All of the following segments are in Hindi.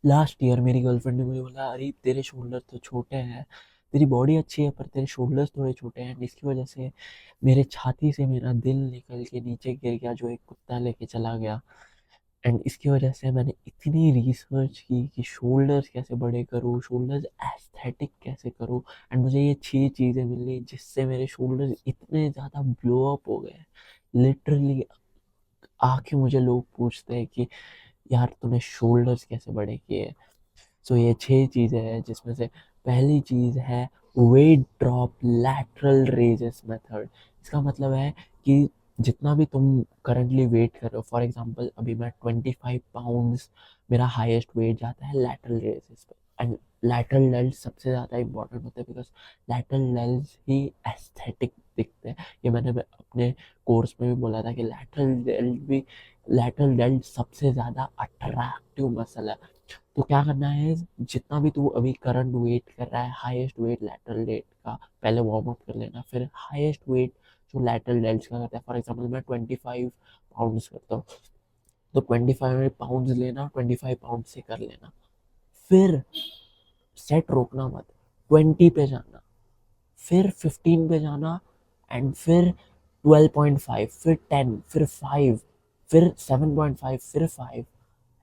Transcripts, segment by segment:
लास्ट ईयर मेरी गर्लफ्रेंड ने मुझे बोला, अरे तेरे शोल्डर तो छोटे हैं, तेरी बॉडी अच्छी है पर तेरे शोल्डर्स थोड़े छोटे हैं, जिसकी वजह से मेरे छाती से मेरा दिल निकल के नीचे गिर गया जो एक कुत्ता लेके चला गया। एंड इसकी वजह से मैंने इतनी रिसर्च की कि शोल्डर्स कैसे बड़े करूँ, शोल्डर्स एस्थेटिक कैसे करूँ। एंड मुझे ये 6 चीज़ें मिली जिससे मेरे शोल्डर्स इतने ज़्यादा ब्लो अप हो गए। लिटरली आके मुझे लोग पूछते हैं कि यार तूने शोल्डर्स कैसे बड़े किए। सो ये 6 चीज़ें हैं जिसमें से पहली चीज़ है wait drop lateral raises method. इसका मतलब है कि जितना भी तुम करंटली वेट कर रहे हो, फॉर एग्जांपल अभी मैं 25 पाउंड्स मेरा हाईएस्ट वेट जाता है लैटरल रेजेस पे। एंड लैटरल डेल्ट सबसे ज़्यादा इंपॉर्टेंट होते हैं because lateral dealt he aesthetic दिखते हैं। ये मैंने अपने कोर्स में भी बोला था कि लैटरल डेल्ट सबसे ज़्यादा अट्रैक्टिव मसल है। तो क्या करना है, जितना भी तू अभी करंट वेट कर रहा है हाईएस्ट वेट लैटरल डेल्ट का पहले वार्म अप कर लेना, फिर हाईएस्ट वेट जो लैटरल डेल्ट का करता है, फॉर एग्जांपल मैं 25 पाउंड्स करता हूँ तो 25 पाउंड्स लेना, 25 पाउंड से कर लेना। फिर सेट रोकना मत, 20 पे जाना, फिर 15 पे जाना, एंड फिर 12.5, फिर 10, फिर 5, फिर 7.5, फिर 5।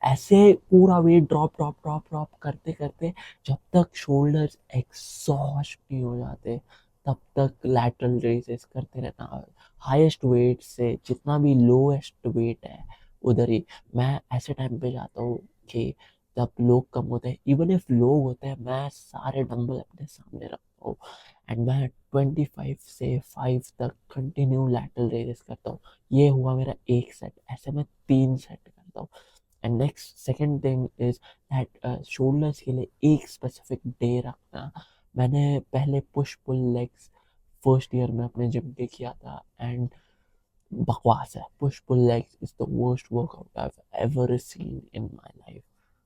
ऐसे पूरा wait drop drop drop drop करते करते जब तक शोल्डर्स एग्जॉस्ट नहीं हो जाते तब तक लैटरल रेजेस करते रहना। हाईएस्ट वेट से जितना भी लोएस्ट वेट है उधर ही। मैं ऐसे टाइम पे जाता हूँ कि तब लोग कम होते हैं, इवन इफ लोग होते हैं मैं सारे डंबल अपने सामने रखता हूँ। एंड मैं 25 से 5 तक कंटिन्यू लैटरल रेजेस करता हूँ। ये हुआ मेरा एक सेट, ऐसे मैं 3 सेट करता हूँ। And next second thing is that shoulders के लिए एक स्पेसिफिक डे रखना। मैंने पहले push pull legs first year में अपने जिम पे किया था एंड बकवास है। Push pull legs is the worst workout I have ever seen in my life.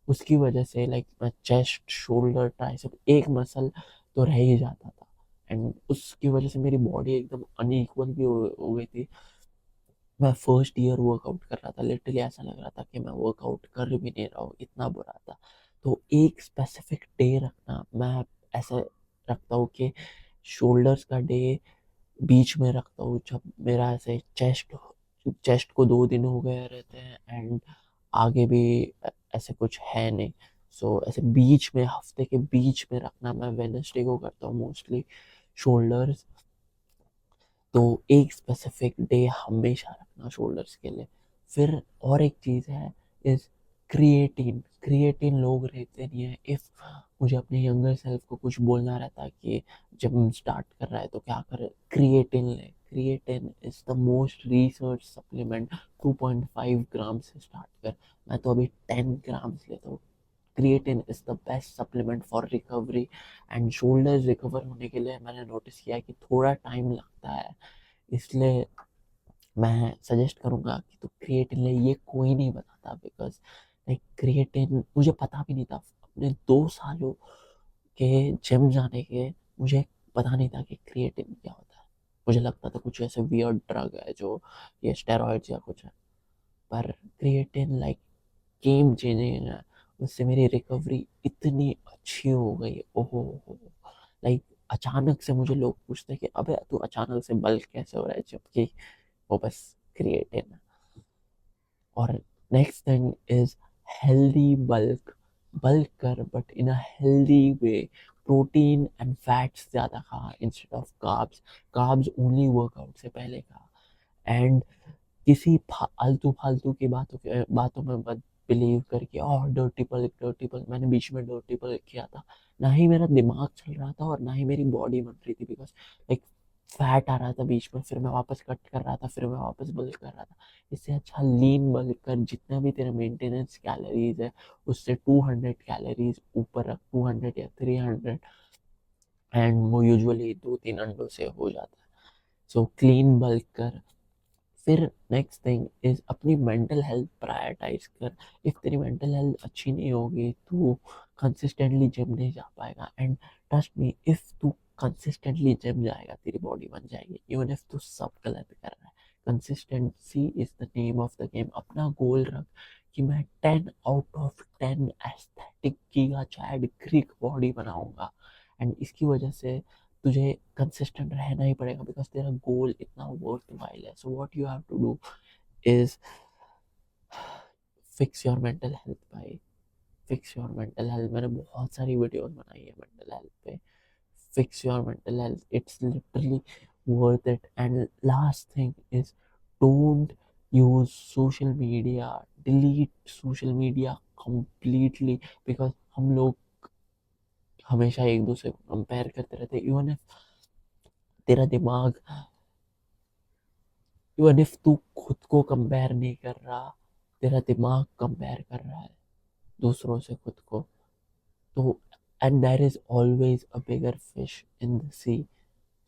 उसकी वजह से लाइक मैं चेस्ट शोल्डर ट्राइसेप एक मसल तो रह ही जाता था। एंड उसकी वजह से मेरी बॉडी एकदम अनइक्वल भी हो गई थी। मैं फर्स्ट ईयर वर्कआउट कर रहा था, लिटरली ऐसा लग रहा था कि मैं वर्कआउट कर भी नहीं रहा हूँ, इतना बुरा था। तो एक स्पेसिफिक डे रखना। मैं ऐसे रखता हूँ कि शोल्डर्स का डे बीच में रखता हूँ जब मेरा ऐसे चेस्ट को 2 दिन हो गए रहते हैं एंड आगे भी ऐसे कुछ है नहीं। सो ऐसे बीच में, हफ्ते के बीच में रखना। मैं वेडनेसडे को करता हूँ मोस्टली शोल्डर्स। तो एक स्पेसिफिक डे हमेशा रखना शोल्डर्स के लिए। फिर और एक चीज़ है इस क्रिएटिन। क्रिएटिन लोग रहते नहीं है। इफ़ मुझे अपने यंगर सेल्फ को कुछ बोलना रहता कि जब हम स्टार्ट कर रहा है तो क्या करे, क्रिएटिन ले। Creatine is the most research supplement. 2.5 ग्राम से स्टार्ट कर, मैं तो अभी 10 ग्राम्स लेता हूँ। Creatine is the best supplement for recovery. And shoulders recover होने के लिए मैंने नोटिस किया है कि थोड़ा टाइम लगता है, इसलिए मैं सजेस्ट करूंगा कि तू क्रिएटिन ले। ये कोई नहीं बताता बिकॉज लाइक क्रिएटिन मुझे पता भी नहीं था। अपने 2 सालों के जिम जाने के मुझे पता नहीं था कि क्रिएटिन क्या होता है। मुझे लगता था कुछ ऐसे वियर्ड ड्रग है जो ये स्टेरॉइड्स या कुछ है, पर क्रिएटिन लाइक गेम चेंजिंग है। उससे मेरी रिकवरी इतनी अच्छी हो गई, ओहो हो। लाइक अचानक से मुझे लोग पूछते हैं कि अबे तू अचानक से बल्क कैसे हो रहा है, जबकि वो बस क्रिएटिन है। और next thing is healthy bulk. Bulk कर but in a healthy way. Protein and fats ज़्यादा खा instead of carbs. Carbs only workout से पहले खा। एंड किसी आलतू फालतू की बातों में मत बिलीव करके और डर्टी पल्क डर्टी पल्क। मैंने बीच में डर्टी पल्क किया था, ना ही मेरा दिमाग चल रहा था और ना ही मेरी बॉडी बन रही थी बिकॉज लाइक फैट आ रहा था बीच में, फिर मैं वापस कट कर रहा था, फिर मैं वापस बल्क कर रहा था। इससे अच्छा लीन बल्क कर, जितना भी तेरा मेंटेनेंस कैलोरीज है उससे 200 कैलोरीज ऊपर रख, 200 या 300। एंड वो यूजुअली 2-3 अंडों से हो जाता है। सो क्लीन बल्क कर। फिर नेक्स्ट थिंग इज अपनी मेंटल हेल्थ प्रायोरिटाइज कर। इफ तेरी मेंटल हेल्थ अच्छी नहीं होगी तो कंसिस्टेंटली जिम नहीं जा पाएगा। एंड ट्रस्ट मी, इफ तू कंसिस्टेंटली जिम जाएगा तेरी बॉडी बन जाएगी, इवन इफ तू सब गलत कर रहा है। Consistency is the name of the game. अपना गोल रख कि मैं 10 आउट ऑफ 10 टिक्की का चैड ग्रीक बॉडी बनाऊंगा। एंड इसकी वजह से तुझे कंसिस्टेंट रहना ही पड़ेगा, बिकॉज तेरा गोल इतना वर्थ वाइल है। So what you have to do is fix your mental health भाई, फिक्स योर मेंटल हेल्थ। मैंने बहुत सारी वीडियोस बनाई है मेंटल हेल्थ पे। Fix your mental health, it's literally worth it. And last thing is, don't use social media, delete social media completely, because हम लोग हमेशा एक दूसरे को कंपेयर करते रहते हैं। तेरा दिमाग इवन इफ तू खुद को कंपेयर नहीं कर रहा, तेरा दिमाग कंपेयर कर रहा है दूसरों से खुद को। तो and there is always a bigger fish in the sea.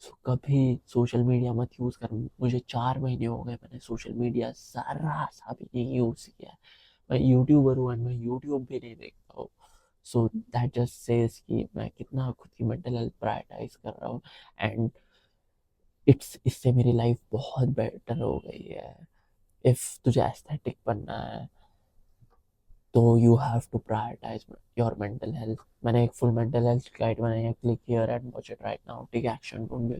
So कभी सोशल मीडिया मत यूज कर। मुझे 4 महीने हो गए, मैंने सोशल मीडिया जरा सा भी नहीं यूज किया है। मैं यूट्यूबर हूँ एंड मैं यूट्यूब भी नहीं देखता हूँ। सो दैट जस्ट सेज कि मैं कितना खुद की मेंटल हेल्थ प्रायोरिटाइज कर रहा हूँ। एंड इट्स इससे मेरी लाइफ बहुत बेटर हो गई है। इफ तुझे एस्थेटिक बनना है तो you have to prioritise your mental health. मैंने एक फुल मेंटल हेल्थ गाइड बनाई है, click here and watch it right now, take action, don't be a